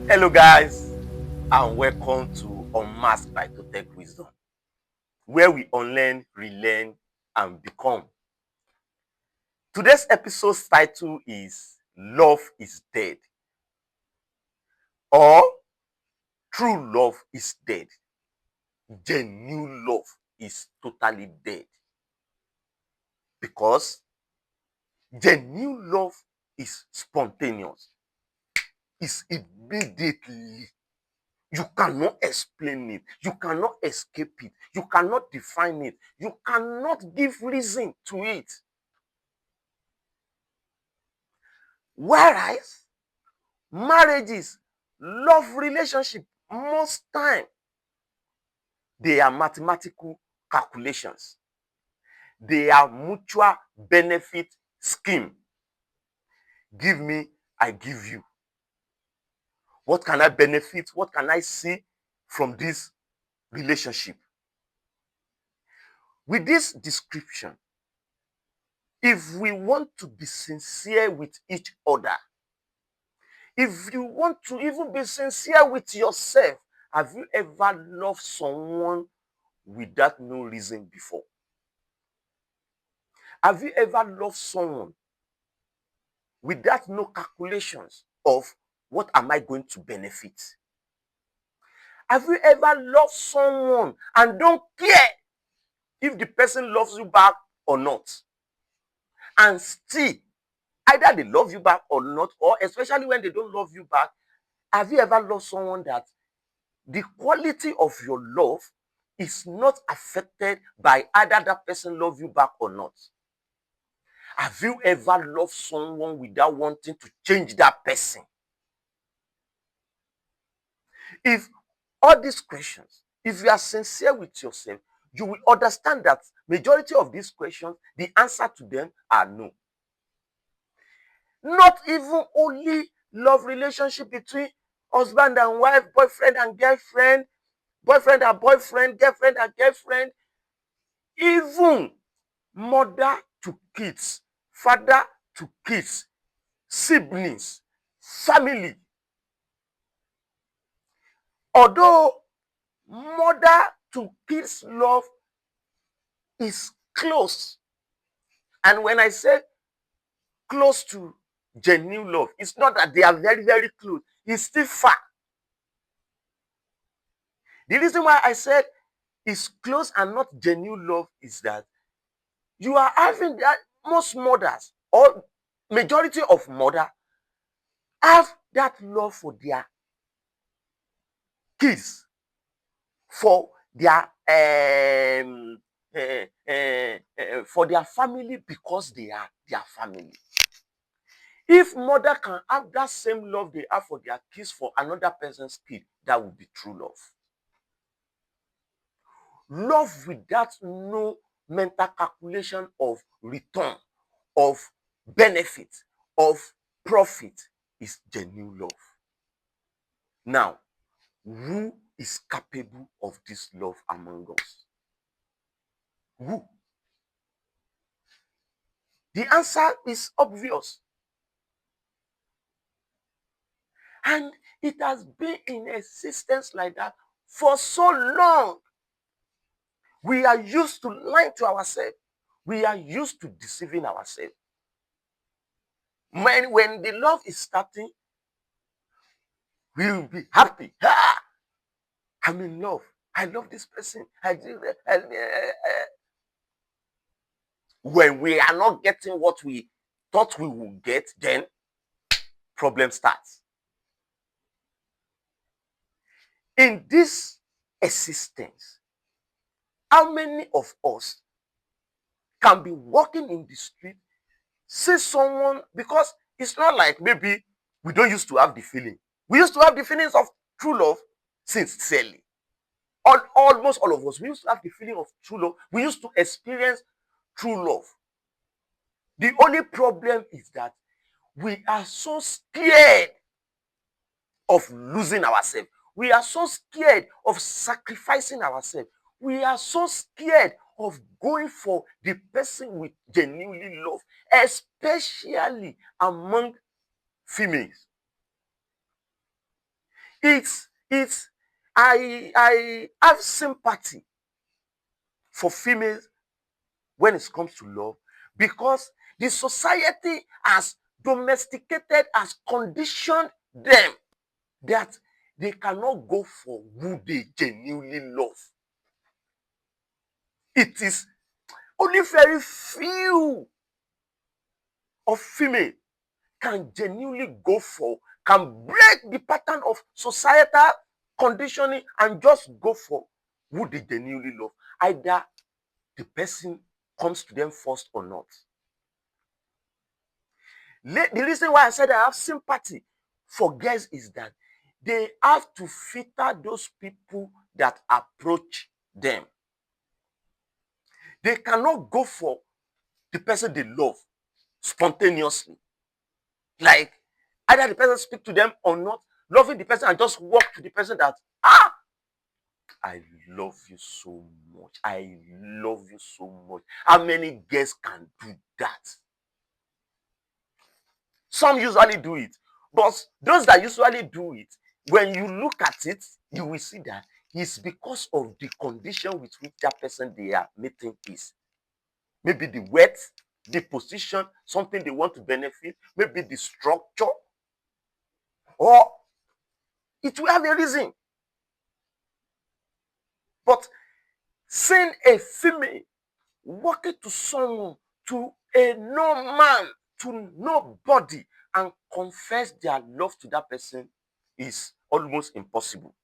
Hello guys, and welcome to Unmasked by Toltec Wisdom, where we unlearn, relearn, and become. Today's episode's title is Love is Dead, or True Love is Dead. Genuine love is totally dead. Because genuine love is spontaneous, is immediately. You cannot explain it. You cannot escape it. You cannot define it. You cannot give reason to it. Whereas marriages, love relationship, most time, they are mathematical calculations. They are mutual benefit scheme. Give me, I give you. What can I benefit? What can I see from this relationship? With this description, if we want to be sincere with each other, if you want to even be sincere with yourself, have you ever loved someone without no reason before? Have you ever loved someone without no calculations of what am I going to benefit? Have you ever loved someone and don't care if the person loves you back or not? And still, either they love you back or not, or especially when they don't love you back, have you ever loved someone that the quality of your love is not affected by either that person love you back or not? Have you ever loved someone without wanting to change that person? If all these questions, if you are sincere with yourself, you will understand that majority of these questions, the answer to them are no. Not even only love relationship between husband and wife, boyfriend and girlfriend, boyfriend and boyfriend, girlfriend and girlfriend, even mother to kids, father to kids, siblings, family. Although mother to kids love is close, and when I say close to genuine love, it's not that they are very, very close. It's still far. The reason why I said it's close and not genuine love is that you are having that most mothers or majority of mother have that love for their kids, for their for their family, because they are their family. If mother can have that same love they have for their kids for another person's kid, that would be true love. Love without no mental calculation of return, of benefit, of profit is genuine love. Now, who is capable of this love among us? Who? The answer is obvious. And it has been in existence like that for so long. We are used to lying to ourselves. We are used to deceiving ourselves. When the love is starting, we will be happy. Ah, I'm in love. I love this person. When we are not getting what we thought we would get, then problem starts. In this existence, how many of us can be walking in the street, see someone, because it's not like maybe we don't used to have the feeling. We used to have the feelings of true love sincerely. Almost all of us, we used to have the feeling of true love. We used to experience true love. The only problem is that we are so scared of losing ourselves. We are so scared of sacrificing ourselves. We are so scared of going for the person we genuinely love, especially among females. it's I have sympathy for females when it comes to love, because the society has domesticated, has conditioned them that they cannot go for who they genuinely love. It is only very few of female can genuinely go for, can break the pattern of societal conditioning and just go for who they genuinely love. Either the person comes to them first or not. The reason why I said I have sympathy for girls is that they have to filter those people that approach them. They cannot go for the person they love spontaneously. Like, either the person speak to them or not, loving the person and just walk to the person that, I love you so much. I love you so much. How many girls can do that? Some usually do it. But those that usually do it, when you look at it, you will see that it's because of the condition with which that person they are meeting is. Maybe the weight, the position, something they want to benefit, maybe the structure, or it will have a reason. But seeing a female walking to someone, to a no man, to nobody, and confess their love to that person is almost impossible.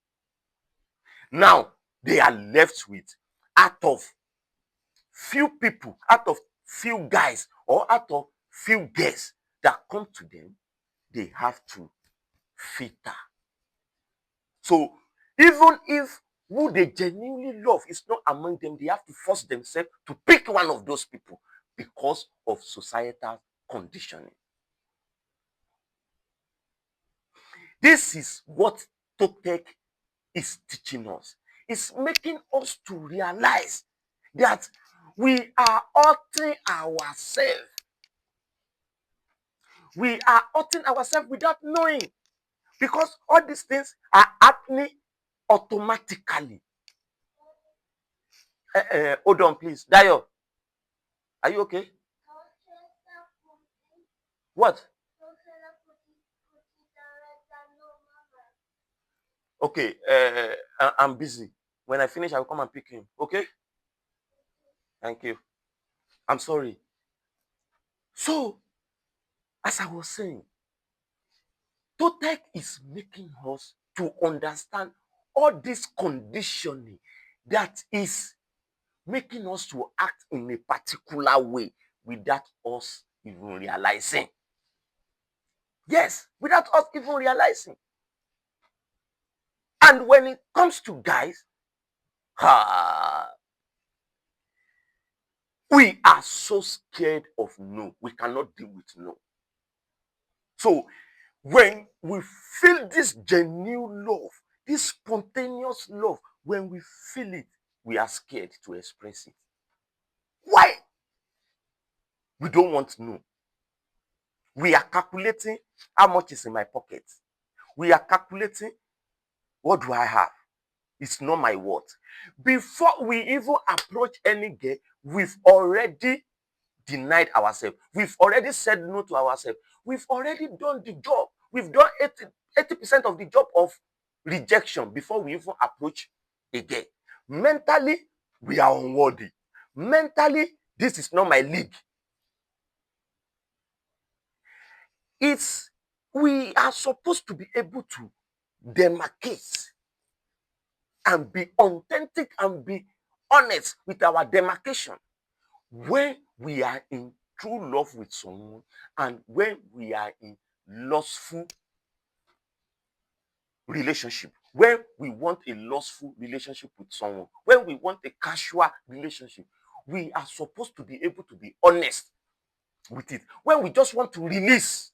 Now they are left with, out of few people, out of few guys, or out of few girls that come to them, they have to filter. So even if who they genuinely love is not among them, they have to force themselves to pick one of those people because of societal conditioning. This is what Toltec is teaching us. It's making us to realize that we are hurting ourselves. We are hurting ourselves without knowing, because all these things are happening automatically. Hold on, please. Dayo, are you okay? What? Okay, I'm busy. When I finish, I will come and pick him. Okay? Thank you. I'm sorry. So, as I was saying, Toltec is making us to understand all this conditioning that is making us to act in a particular way without us even realizing. Yes, without us even realizing. And when it comes to guys, we are so scared of no. We cannot deal with no. So when we feel this genuine love, this spontaneous love, when we feel it, we are scared to express it. Why? We don't want to know. We are calculating how much is in my pocket. We are calculating, what do I have? It's not my worth. Before we even approach any girl, we've already denied ourselves. We've already said no to ourselves. We've already done the job. We've done 80% of the job of rejection before we even approach a girl. Mentally, we are unworthy. Mentally, this is not my league. We are supposed to be able to demarcate and be authentic and be honest with our demarcation when we are in true love with someone and when we are in lustful relationship, when we want a lustful relationship with someone, when we want a casual relationship, we are supposed to be able to be honest with it. When we just want to release,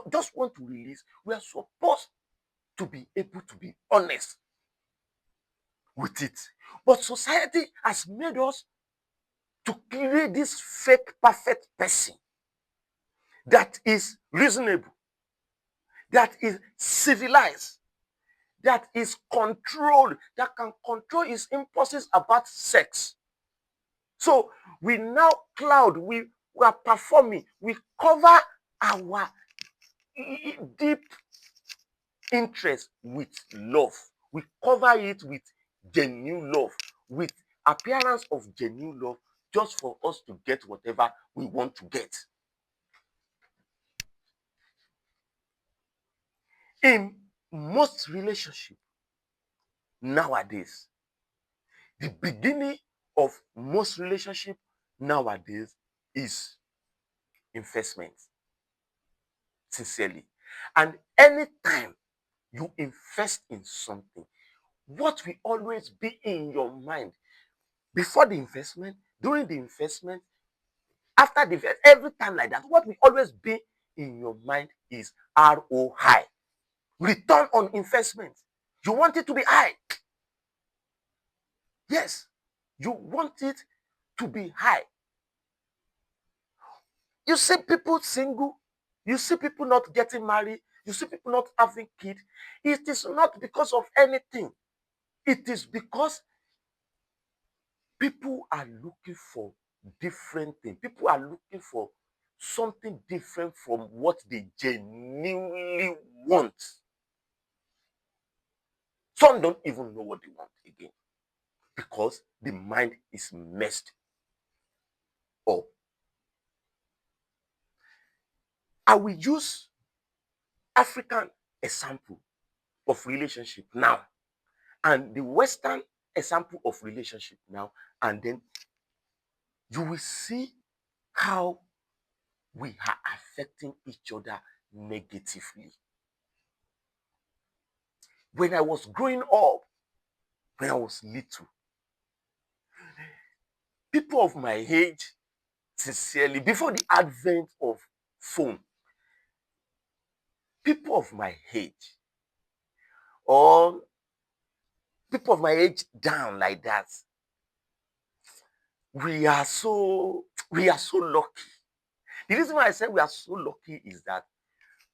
just want to release, we are supposed to be able to be honest with it. But society has made us to create this fake perfect person that is reasonable, that is civilized, that is controlled, that can control his impulses about sex. So we now we are performing, we cover our deep interest with love. We cover it with genuine love, with appearance of genuine love, just for us to get whatever we want to get. In most relationships nowadays, the beginning of most relationship nowadays is investment, sincerely. And anytime you invest in something, what will always be in your mind before the investment, during the investment, after the investment, every time like that, what will always be in your mind is ROI, return on investment. You want it to be high. Yes, you want it to be high. You see people single, you see people not getting married, you see people not having kids. It is not because of anything. It is because people are looking for different things. People are looking for something different from what they genuinely want. Some don't even know what they want again because the mind is messed up. I will use African example of relationship now and the Western example of relationship now, and then you will see how we are affecting each other negatively. When I was growing up, when I was little, people of my age, sincerely, before the advent of phone, people of my age, or people of my age down like that, we are so lucky. The reason why I say we are so lucky is that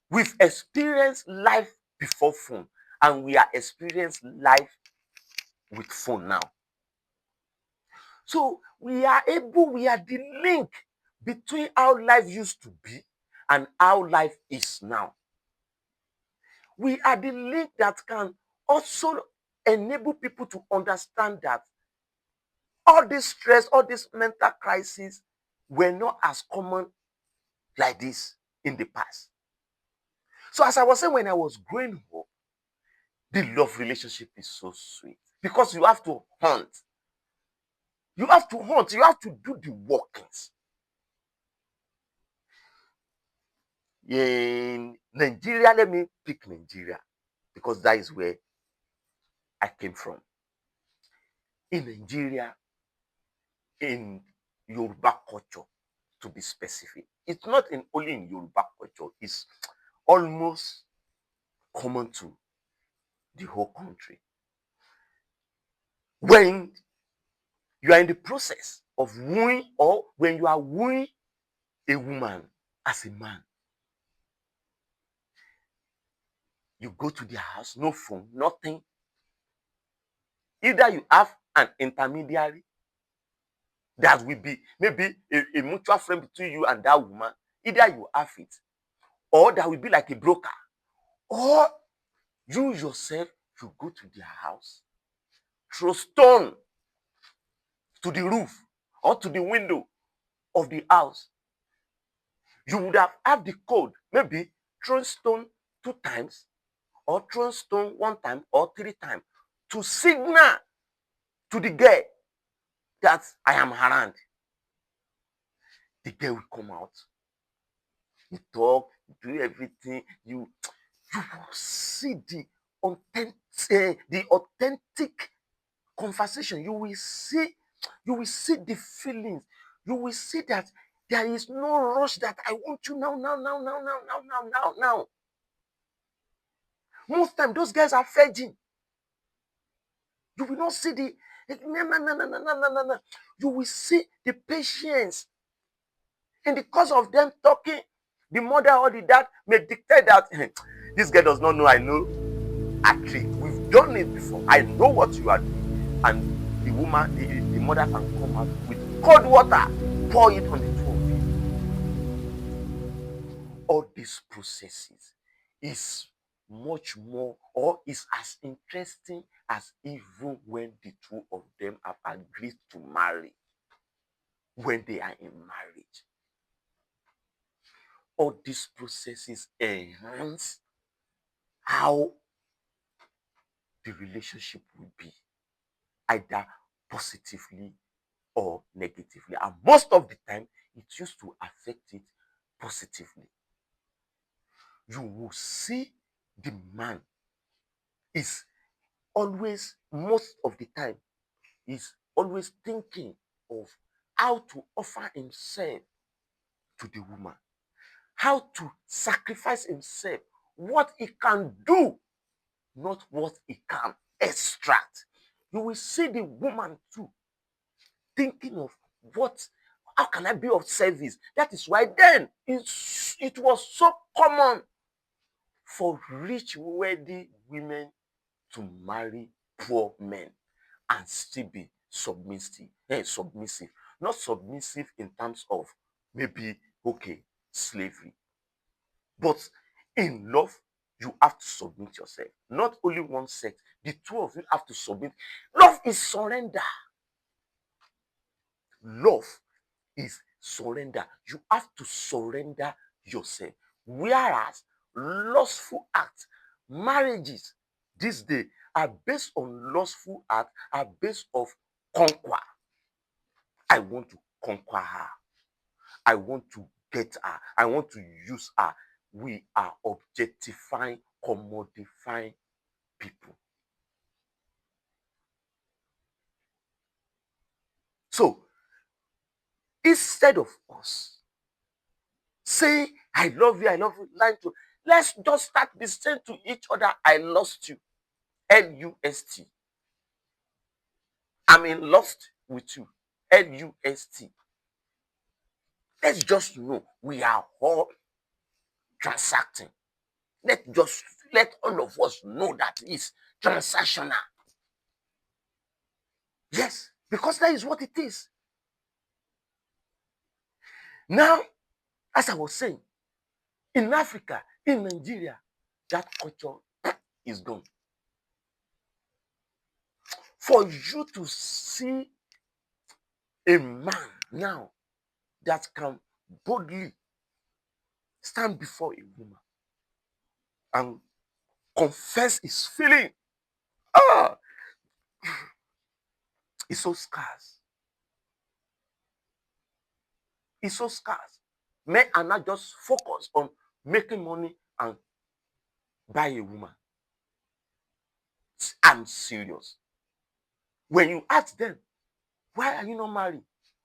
we've experienced life before phone and we are experiencing life with phone now. So we are the link between how life used to be and how life is now. We are the link that can also enable people to understand that all this stress, all this mental crisis were not as common like this in the past. So as I was saying, when I was growing up, the love relationship is so sweet because you have to hunt. You have to hunt. You have to do the workings. In Nigeria, let me pick Nigeria because that is where I came from. In Nigeria, in Yoruba culture, to be specific, it's not only in Yoruba culture, it's almost common to the whole country. When you are in the process of wooing, or when you are wooing a woman as a man, you go to their house, no phone, nothing. Either you have an intermediary that will be maybe a mutual friend between you and that woman. Either you have it, or that will be like a broker, or you yourself, you go to their house, throw stone to the roof or to the window of the house. You would have the code, maybe throw stone 2 times, or throw stone 1 time or 3 times to signal to the girl that I am around. The girl will come out. You talk, you do everything. You will see the authentic conversation. You will see the feelings. You will see that there is no rush that I want you now, now, now, now, now, now, now, now, now. Most time those guys are virgin. You will not see the no, no, no, no, no, no, no, no, no. You will see the patience. In the course of them talking, the mother or the dad may dictate that This girl does not know I know a trick. We've done it before. I know what you are doing. And the woman, the mother can come out with cold water, pour it on the two of you. All these processes is much more, or is as interesting as even when the two of them have agreed to marry, when they are in marriage. All these processes enhance how the relationship will be, either positively or negatively. And most of the time, it used to affect it positively. You will see the man is always, most of the time, is always thinking of how to offer himself to the woman, how to sacrifice himself, what he can do, not what he can extract. You will see the woman too thinking of how can I be of service? That is why then it was so common for rich, wealthy women to marry poor men and still be submissive. Not submissive in terms of maybe, okay, slavery. But in love, you have to submit yourself. Not only one sex, the two of you have to submit. Love is surrender. Love is surrender. You have to surrender yourself. Whereas lustful acts, marriages this day are based on lustful acts, are based of conquer. I want to conquer her. I want to get her. I want to use her. We are objectifying, commodifying people. So instead of us saying, I love you, lying to, let's just start be saying to each other, I lost you. L-U-S-T. I'm in lust with you. L-U-S-T. Let's just know we are all transacting. Let all of us know that it's transactional. Yes, because that is what it is. Now, as I was saying, in Africa, in Nigeria, that culture is gone. For you to see a man now that can boldly stand before a woman and confess his feeling, it's so scarce. It's so scarce. Men are not just focused on making money and buy a woman. I'm serious. When you ask them, why are you not married?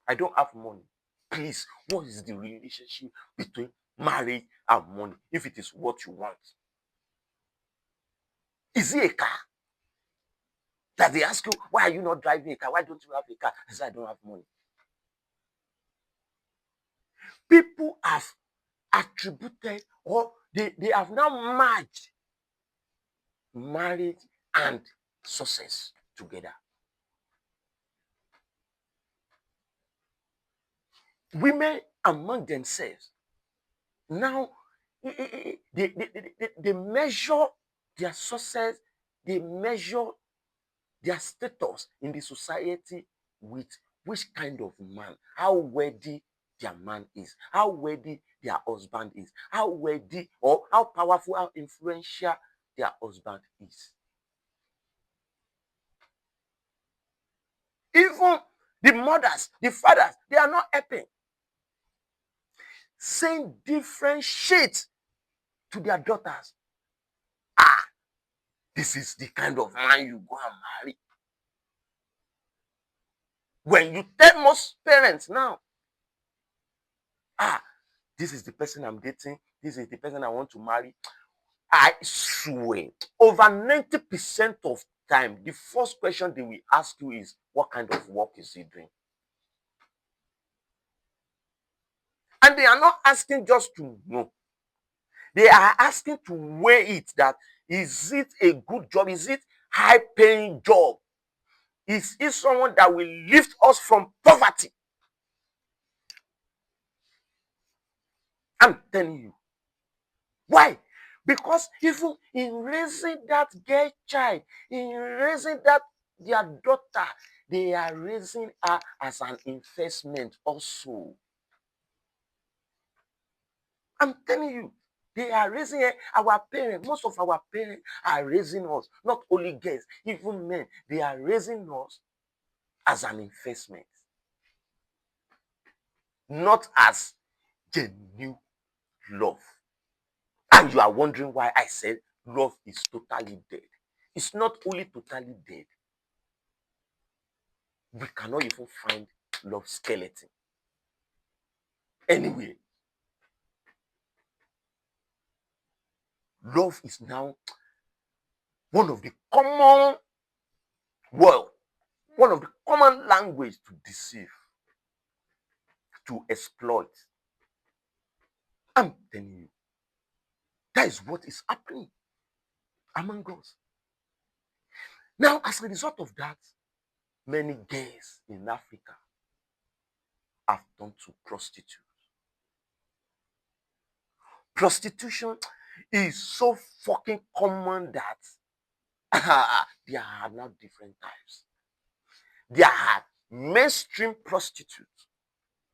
I don't have money. Please, what is the relationship between marriage and money if it is what you want? Is it a car? That they ask you, why are you not driving a car? Why don't you have a car? I say, I don't have money. People have attributed, or they have now merged marriage and success together. Women among themselves now, they measure their success, they measure their status in the society with which kind of man, how worthy their man is, how worthy their husband is, how worthy or how powerful, how influential their husband is. Even the mothers, the fathers, they are not helping. Saying different shit to their daughters. This is the kind of man you go and marry. When you tell most parents now, this is the person I'm dating, this is the person I want to marry, I swear, over 90% of time, the first question they will ask you is, what kind of work is he doing? And they are not asking just to know. They are asking to weigh it, that is it a good job? Is it high paying job? Is it someone that will lift us from poverty? I'm telling you. Why? Because even in raising that girl child, in raising that their daughter, they are raising her as an investment also. I'm telling you, they are raising her. Our parents, most of our parents are raising us, not only girls, even men, they are raising us as an investment, not as genuine love. And you are wondering why I said love is totally dead. It's not only totally dead, we cannot even find love skeleton anyway. Love is now one of the common word, one of the common language to deceive, to exploit. I'm telling you, that is what is happening among us. Now, as a result of that, many girls in Africa have turned to prostitute. Prostitution is so fucking common that there are now different types. There are mainstream prostitutes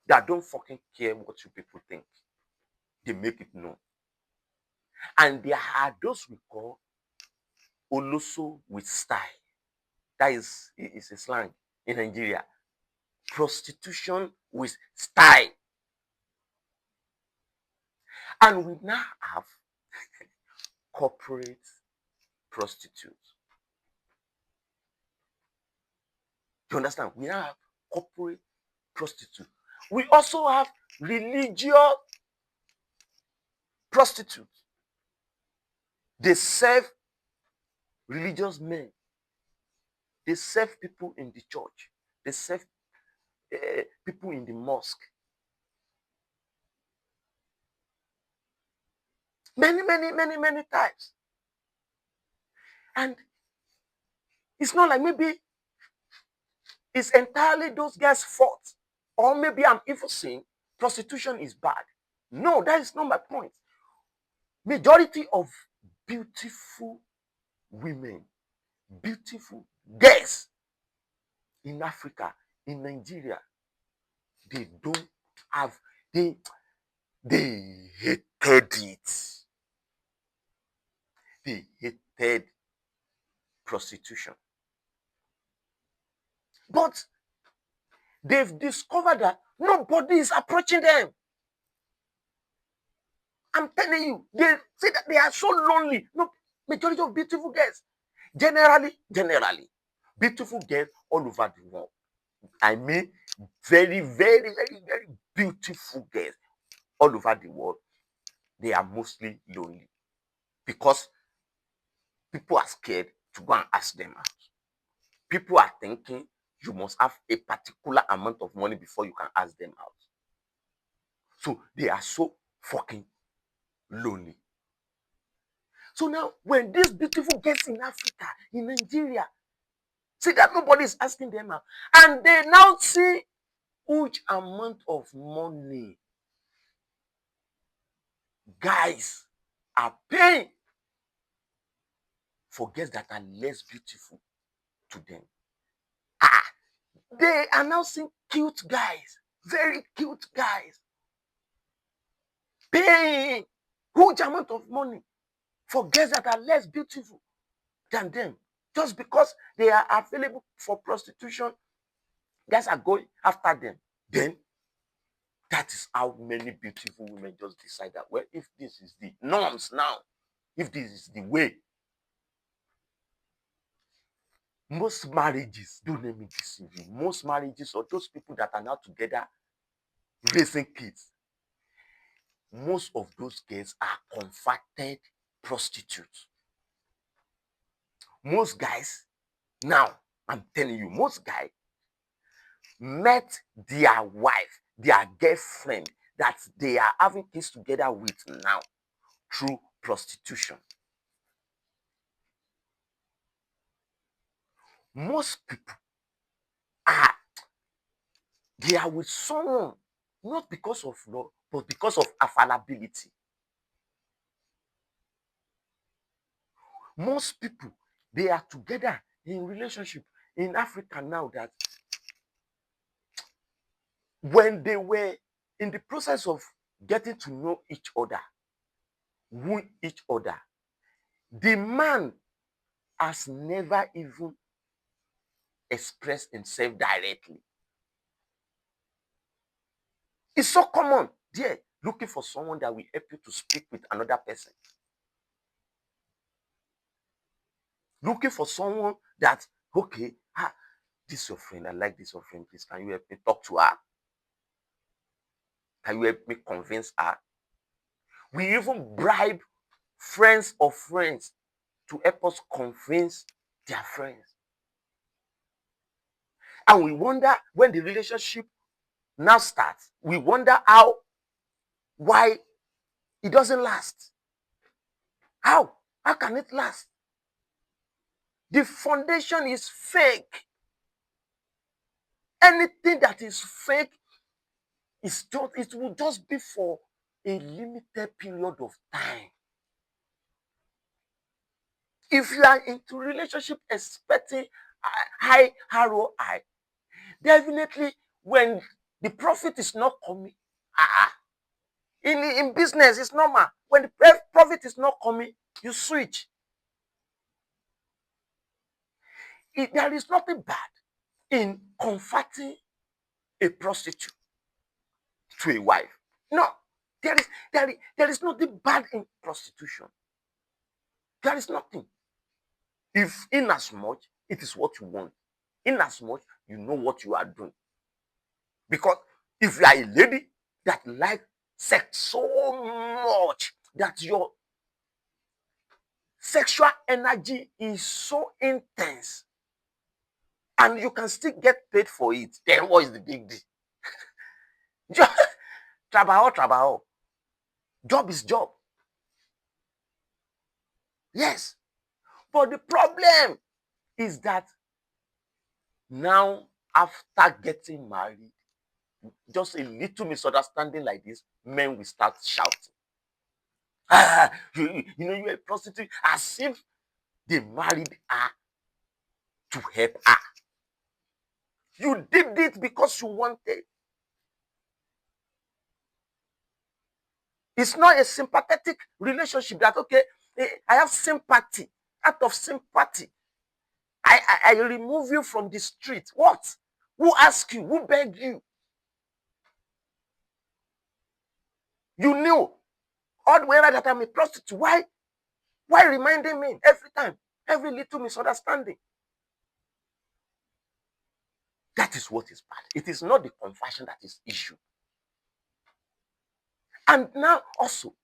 that don't fucking care what you people think. They make it known. And there are those we call Oloso with style. That is a slang in Nigeria. Prostitution with style. And we now have corporate prostitutes. You understand? We now have corporate prostitutes. We also have religious prostitutes. They serve religious men. They serve people in the church. They serve people in the mosque. Many times. And it's not like maybe it's entirely those guys' fault. Or maybe I'm even saying prostitution is bad. No, that is not my point. Majority of beautiful women, beautiful girls in Africa, in Nigeria, they don't have, they hated it. They hated prostitution. But they've discovered that nobody is approaching them. I'm telling you, they say that they are so lonely. No, majority of beautiful girls, generally, beautiful girls all over the world. I mean, very beautiful girls all over the world. They are mostly lonely because people are scared to go and ask them out. People are thinking you must have a particular amount of money before you can ask them out. So they are so fucking lonely. So now, when these beautiful girls in Africa, in Nigeria, see that nobody is asking them out, and they now see huge amount of money guys are paying for girls that are less beautiful to them. They are now seeing cute guys, very cute guys, paying huge amount of money for girls that are less beautiful than them. Just because they are available for prostitution, guys are going after them. Then that is how many beautiful women just decide that, well, if this is the norms now, if this is the way, most marriages, don't let me deceive you, most marriages or those people that are now together raising kids, most of those girls are converted prostitutes. Most guys, now, I'm telling you, most guys met their wife, their girlfriend that they are having kids together with now, through prostitution. Most people are they are with someone not because of love, but because of availability. Most people they are together in relationship in Africa now that when they were in the process of getting to know each other, woo each other, the man has never even expressed himself directly. It's so common there, looking for someone that will help you to speak with another person. Looking for someone that, okay, this is your friend, I like this your friend, please, can you help me talk to her? Can you help me convince her? We even bribe friends of friends to help us convince their friends. And we wonder when the relationship now starts, we wonder why it doesn't last. How? How can it last? The foundation is fake. Anything that is fake it will just be for a limited period of time. If you are into relationship expecting high ROI, definitely when the profit is not coming, in business it's normal. When the profit is not coming, you switch. There is nothing bad in converting a prostitute to a wife. No, there is nothing bad in prostitution. There is nothing. If in as much it is what you want, in as much you know what you are doing. Because if you are a lady that likes sex so much that your sexual energy is so intense and you can still get paid for it, then what is the big deal? Just trabajo, trabajo. Job is job. Yes. But the problem is that now, after getting married, just a little misunderstanding like this, men will start shouting. You're a prostitute, as if they married her to help her. You did it because you wanted. It's not a sympathetic relationship that, okay, I have sympathy. Out of sympathy, I remove you from the street. What? Who asked you? Who begged you? You knew all the way right that I'm a prostitute. Why reminding me every time? Every little misunderstanding. That is what is bad. It is not the conversion that is issue. And now also,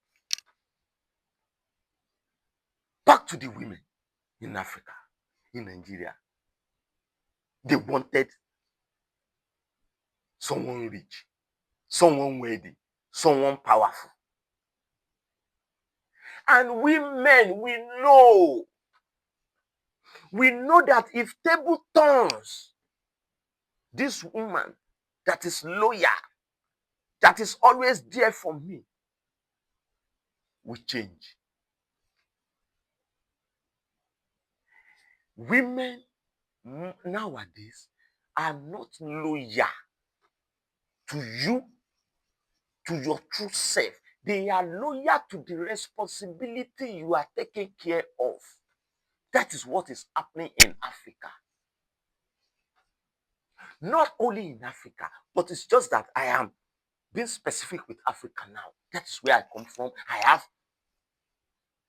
back to the women in Africa, in Nigeria. They wanted someone rich, someone wealthy, someone powerful. And we men, we know that if table turns, this woman that is loyal, that is always there for me, will change. Women nowadays are not loyal to you, to your true self. They are loyal to the responsibility you are taking care of. That is what is happening in Africa. Not only in Africa, but it's just that I am being specific with Africa now. That is where I come from. I have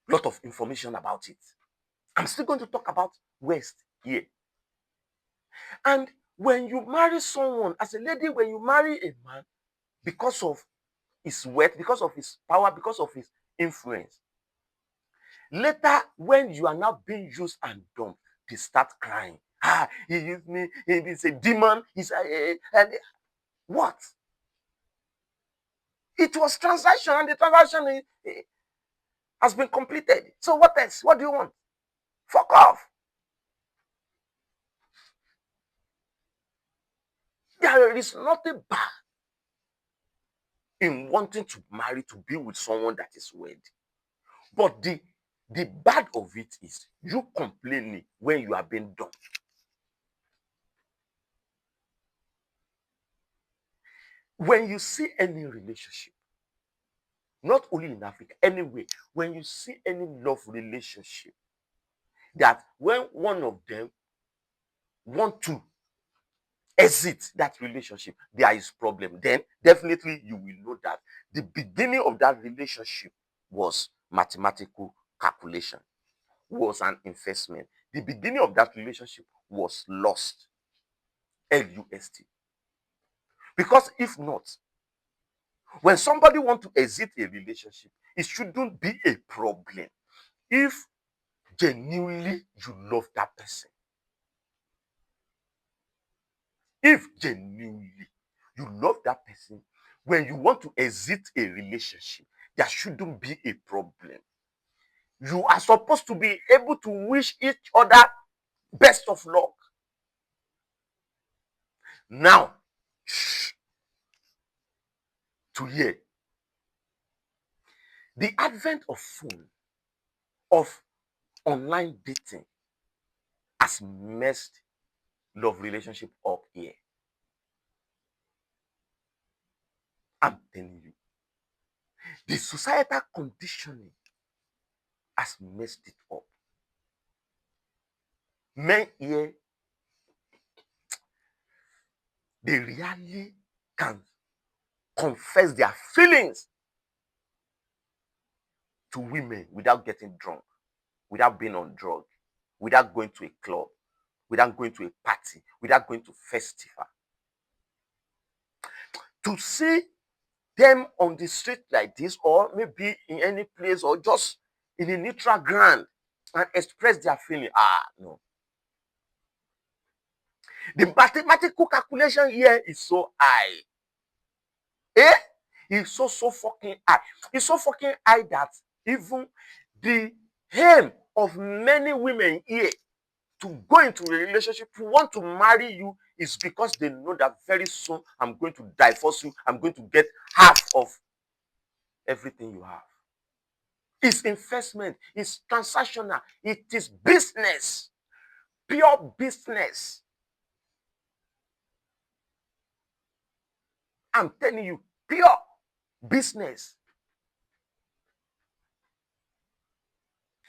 a lot of information about it. I'm still going to talk about West here. And when you marry someone, as a lady, when you marry a man, because of his wealth, because of his power, because of his influence, later, when you are now being used and dumped, they start crying. He used me, he's a demon, and what? It was transaction, and the transaction has been completed. So what else? What do you want? Fuck off. There is nothing bad in wanting to marry, to be with someone that is wed. But the bad of it is you complaining when you are being done. When you see any relationship, not only in Africa, anyway, when you see any love relationship, that when one of them want to exit that relationship, there is problem, then definitely you will know that the beginning of that relationship was mathematical calculation, was an investment. The beginning of that relationship was lost, L-U-S-T. Because if not, when somebody want to exit a relationship, it shouldn't be a problem if genuinely you love that person. If genuinely you love that person, when you want to exit a relationship, there shouldn't be a problem. You are supposed to be able to wish each other best of luck. Now, to hear the advent of phone, of online dating, has messed love relationship up here. I'm telling you, the societal conditioning has messed it up. Men here, they really can confess their feelings to women without getting drunk, without being on drugs, without going to a club, without going to a party, without going to festival. To see them on the street like this, or maybe in any place, or just in a neutral ground, and express their feeling. No. The mathematical calculation here is so high. Eh? It's so fucking high. It's so fucking high that even the aim of many women here to go into a relationship, to want to marry you, is because they know that very soon I'm going to divorce you. I'm going to get half of everything you have. It's investment. It's transactional. It is business. Pure business. I'm telling you, pure business.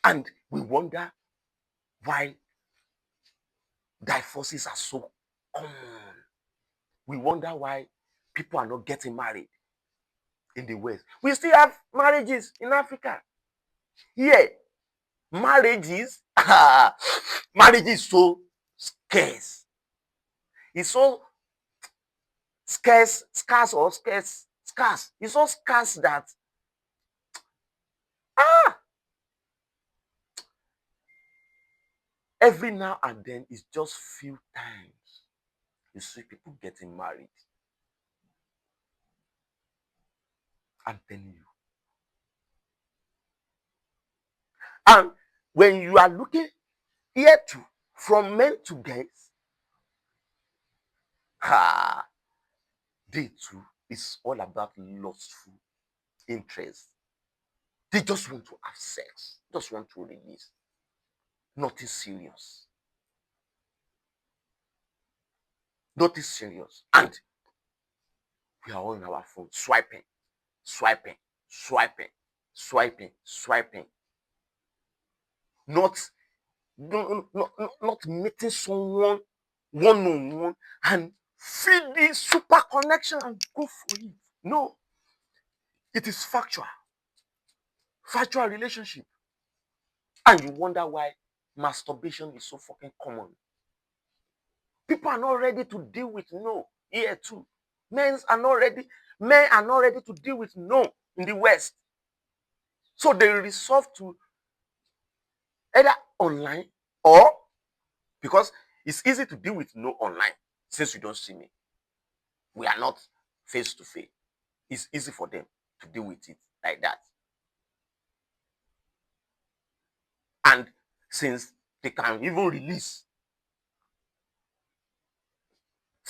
And we wonder why divorces are so common. We wonder why people are not getting married in the West. We still have marriages in Africa. Here, marriages, marriage is so scarce. It's so scarce. It's so scarce that every now and then it's just few times you see people getting married. I'm telling you. And when you are looking here to from men to guys, they too is all about lustful interest. They just want to have sex, just want to release. Nothing serious. Nothing serious. And we are on our phone swiping, swiping, swiping, swiping, swiping. Not not meeting someone one-on-one and feel the super connection and go for it. No, it is factual relationship. And you wonder why masturbation is so fucking common. People are not ready to deal with no here too. Men are not ready to deal with no in the West. So they resort to either online, or because it's easy to deal with no online since you don't see me. We are not face to face. It's easy for them to deal with it like that. since they can even release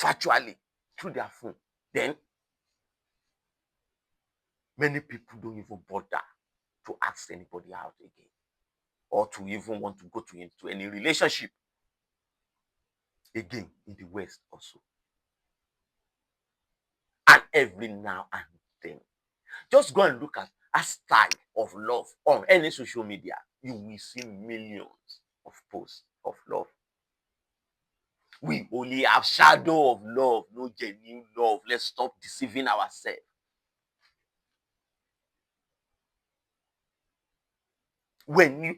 virtually through their phone, then many people don't even bother to ask anybody out again or to even want to go into any relationship again in the West also. And every now and then, just go and look at hashtag of love on any social media. You will see millions of posts of love. We only have shadow of love, no genuine love. Let's stop deceiving ourselves.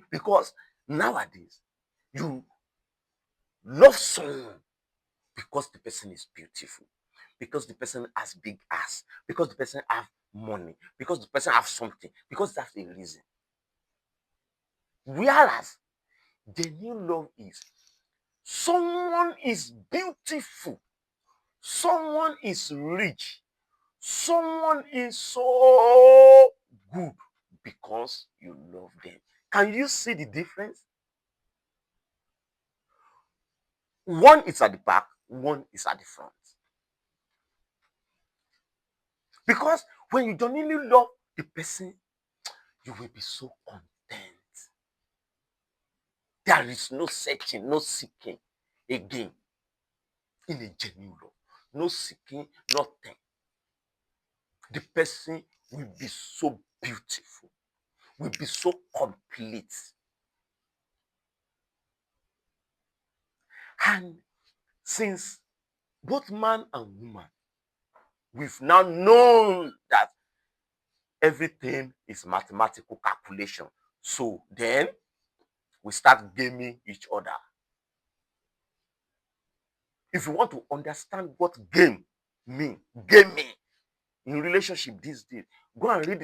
Because nowadays, you love someone because the person is beautiful, because the person has big ass, because the person have money, because the person have something, because that's a reason. Whereas genuine love is someone is beautiful, someone is rich, someone is so good because you love them. Can you see the difference? One is at the back, one is at the front. Because when you genuinely love the person, you will be so content. There is no searching, no seeking again in a genuine love. No seeking, nothing. The person will be so beautiful, will be so complete. And since both man and woman, we've now known that everything is mathematical calculation. So then we start gaming each other. If you want to understand what gaming in relationship these days, go and read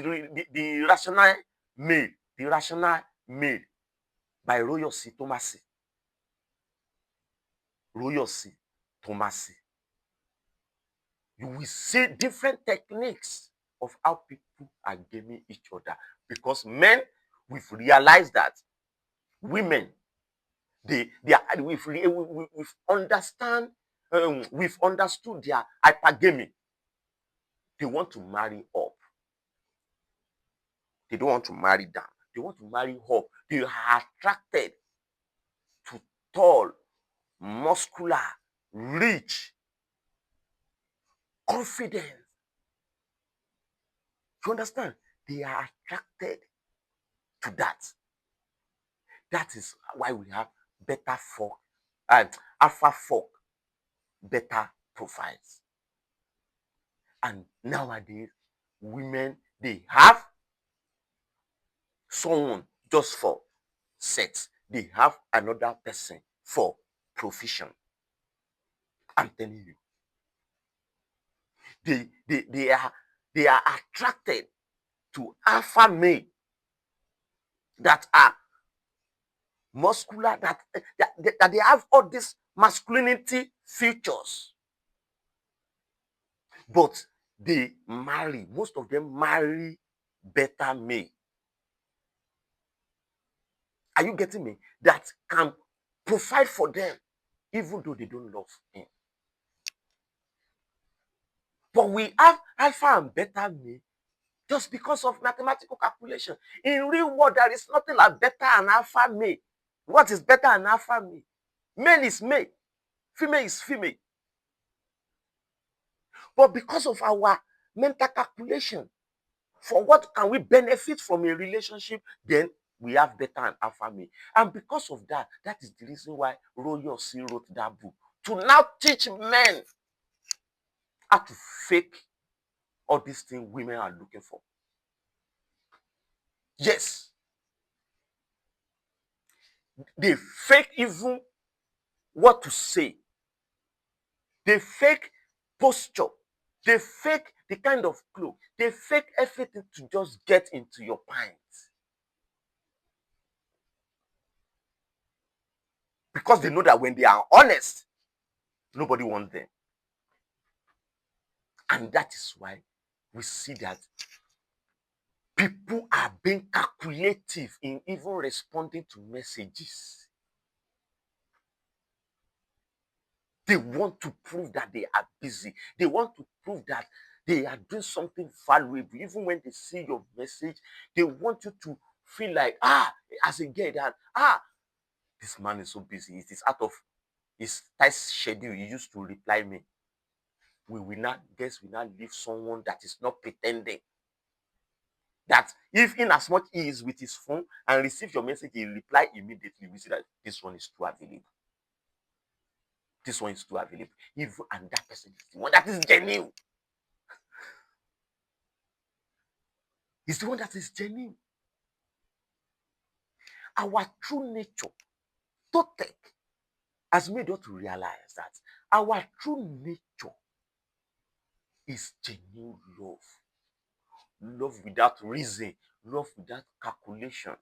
the Rational Mail by Royosi Tomasi. Royosi Tomasi. You will see different techniques of how people are gaming each other. Because men, we've realized that women, we've understood their hypergamy. They want to marry up. They don't want to marry down. They want to marry up. They are attracted to tall, muscular, rich, confident. You understand? They are attracted to that. That is why we have better folk and alpha folk, better profiles. And nowadays, women, they have someone just for sex. They have another person for provision. I'm telling you. They are attracted to alpha male that are muscular, that they have all these masculinity features. But most of them marry better male. Are you getting me? That can provide for them, even though they don't love him. But we have alpha and beta male just because of mathematical calculation. In real world, there is nothing like beta and alpha male. What is beta and alpha male? Male is male, female is female. But because of our mental calculation, for what can we benefit from a relationship, then we have beta and alpha male. And because of that, that is the reason why Royosi wrote that book, to now teach men how to fake all these things women are looking for. Yes. They fake even what to say. They fake posture. They fake the kind of clothes. They fake everything to just get into your pants. Because they know that when they are honest, nobody wants them. And that is why we see that People are being calculative in even responding to messages. They want to prove that they are busy. They want to prove that they are doing something valuable. Even when they see your message, they want you to feel like, as a girl, that, this man is so busy. It is out of his tight schedule. He used to reply me. We will not leave someone that is not pretending. That if in as much he is with his phone and receive your message, he reply immediately. We see that this one is too available. This one is too available. Even and that person is the one that is genuine. He's the one that is genuine. Our true nature, Toltec, has made us to realize that our true nature is genuine love. Love without reason, love without calculation.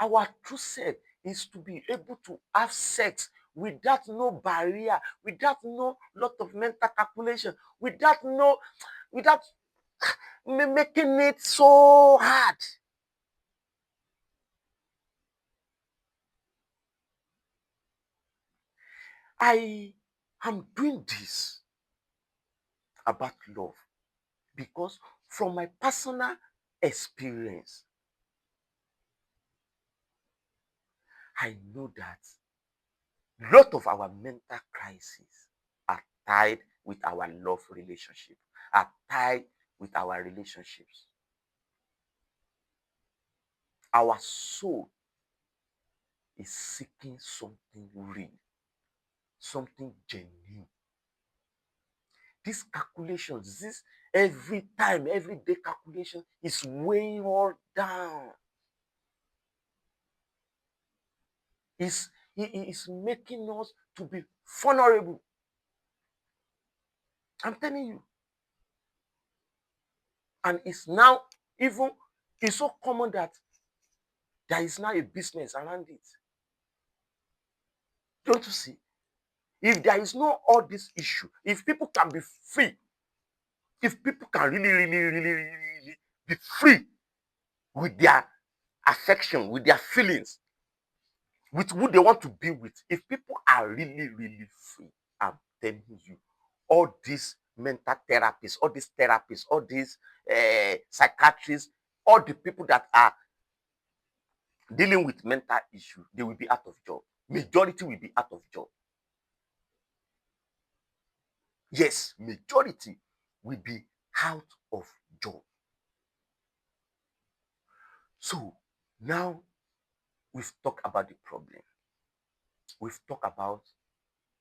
Our true self is to be able to have sex without no barrier, without no lot of mental calculation, without making it so hard. I am doing this about love because from my personal experience, I know that a lot of our mental crises are tied with our love relationship, are tied with our relationships. Our soul is seeking something real, something genuine. These calculations, this every time, everyday calculation is weighing all down. Is making us to be vulnerable. I'm telling you. And it's now even it's so common that there is now a business around it. Don't you see? If there is no all this issue, if people can be free, if people can really be free with their affection, with their feelings, with who they want to be with, if people are really free, I'm telling you, all these mental therapists, all these psychiatrists, all the people that are dealing with mental issues, they will be out of job. Majority will be out of job. Yes, majority will be out of job. So now we've talked about the problem. We've talked about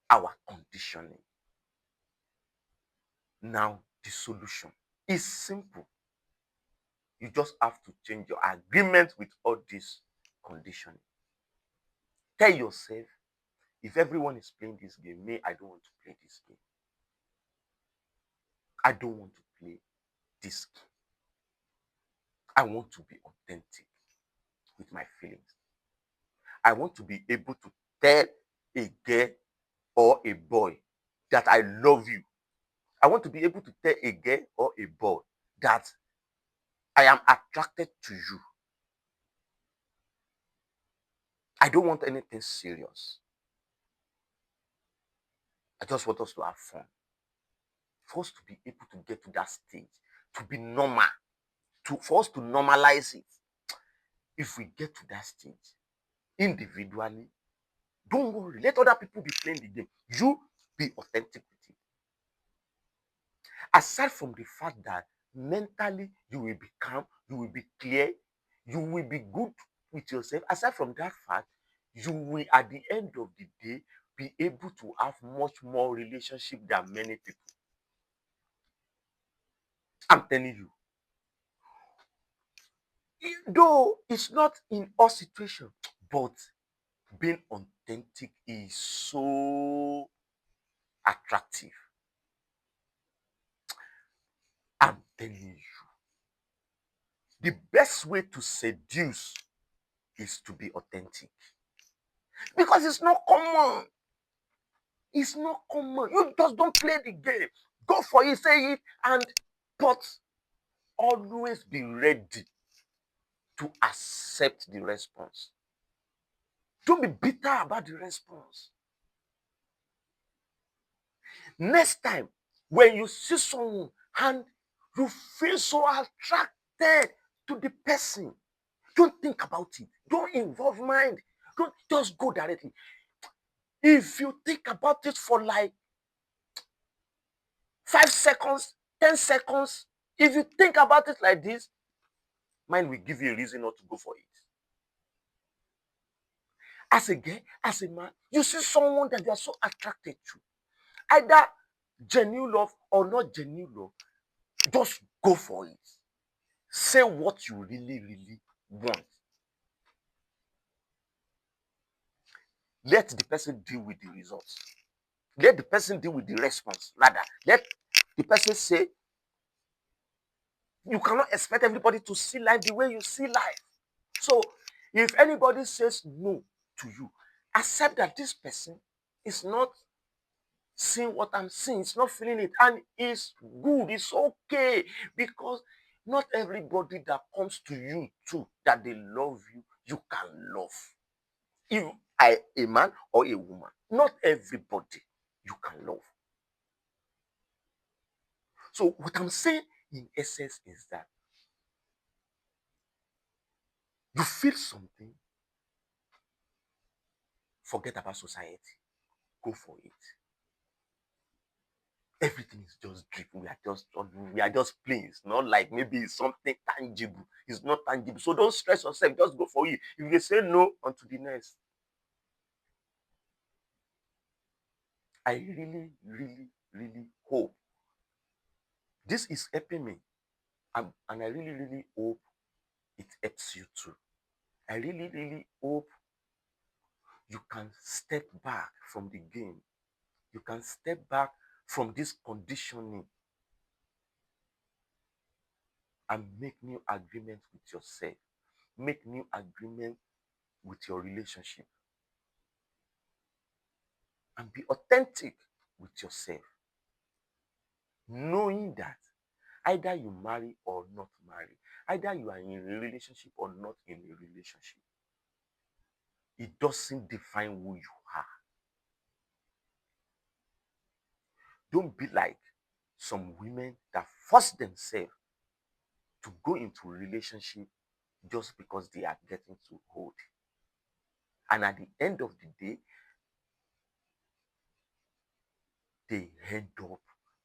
our conditioning. Now the solution is simple. You just have to change your agreement with all this conditioning. Tell yourself, if everyone is playing this game, me, I don't want to play this game. I don't want to play this game. I want to be authentic with my feelings. I want to be able to tell a girl or a boy that I love you. I want to be able to tell a girl or a boy that I am attracted to you. I don't want anything serious. I just want us to have fun. For us to be able to get to that stage, to be normal, for us to normalize it. If we get to that stage, individually, don't worry. Let other people be playing the game. You be authentic with it. Aside from the fact that mentally you will be calm, you will be clear, you will be good with yourself. Aside from that fact, you will at the end of the day be able to have much more relationship than many people. I'm telling you. Though it's not in all situations, but being authentic is so attractive. I'm telling you. The best way to seduce is to be authentic. Because it's not common. It's not common. You just don't play the game. Go for it, say it, and but always be ready to accept the response. Don't be bitter about the response. Next time, when you see someone and you feel so attracted to the person, don't think about it. Don't involve mind. Don't just go directly. If you think about it for like 5 seconds, 10 seconds, if you think about it like this, mind will give you a reason not to go for it. As a girl, as a man, you see someone that you are so attracted to, either genuine love or not genuine love, just go for it. Say what you really, really want. Let the person deal with the results. Let the person deal with the response. Rather, let the person say, you cannot expect everybody to see life the way you see life. So, if anybody says no to you, accept that this person is not seeing what I'm seeing, it's not feeling it, and it's good, it's okay, because not everybody that comes to you too, that they love you, you can love. You are a man or a woman, not everybody you can love. So what I'm saying in essence is that you feel something, forget about society, go for it. Everything is just drip. We are just playing. It's not like maybe it's something tangible. It's not tangible. So don't stress yourself. Just go for it. If they say no, on to the next. I really, really, really hope this is helping me. And I really, really hope it helps you too. I really, really hope you can step back from the game. You can step back from this conditioning and make new agreements with yourself. Make new agreement with your relationship. And be authentic with yourself. Knowing that either you marry or not marry, either you are in a relationship or not in a relationship, it doesn't define who you are. Don't be like some women that force themselves to go into a relationship just because they are getting too old. And at the end of the day, they end up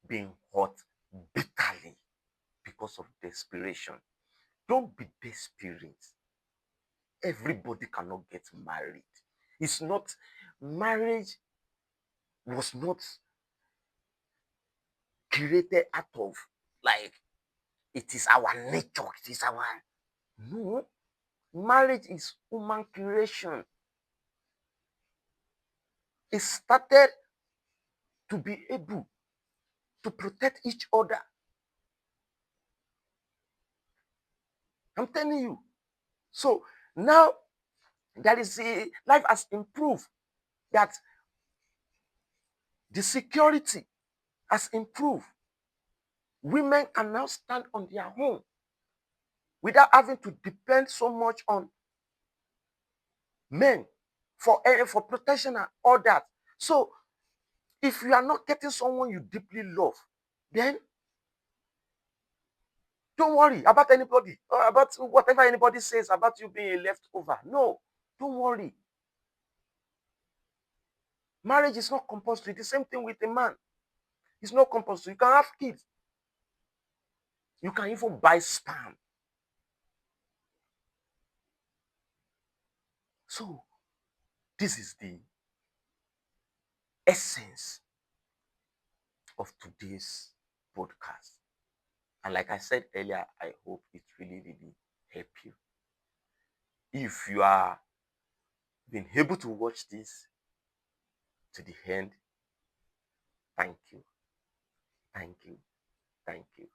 being hurt bitterly because of desperation. Don't be desperate. Everybody cannot get married. It's not, marriage was not created out of like it is our nature, it is our, no. Marriage is human creation. It started to be able to protect each other. I'm telling you. So now that is a life has improved, that the security has improved. Women can now stand on their own without having to depend so much on men for protection and all that. So if you are not getting someone you deeply love, then don't worry about anybody or about whatever anybody says about you being a leftover. No, don't worry. Marriage is not compulsory. The same thing with a man. It's not compulsory. You can have kids. You can even buy sperm. So this is the essence of today's podcast. And like I said earlier, I hope it really, really help you. If you are been able to watch this to the end, thank you. Thank you. Thank you.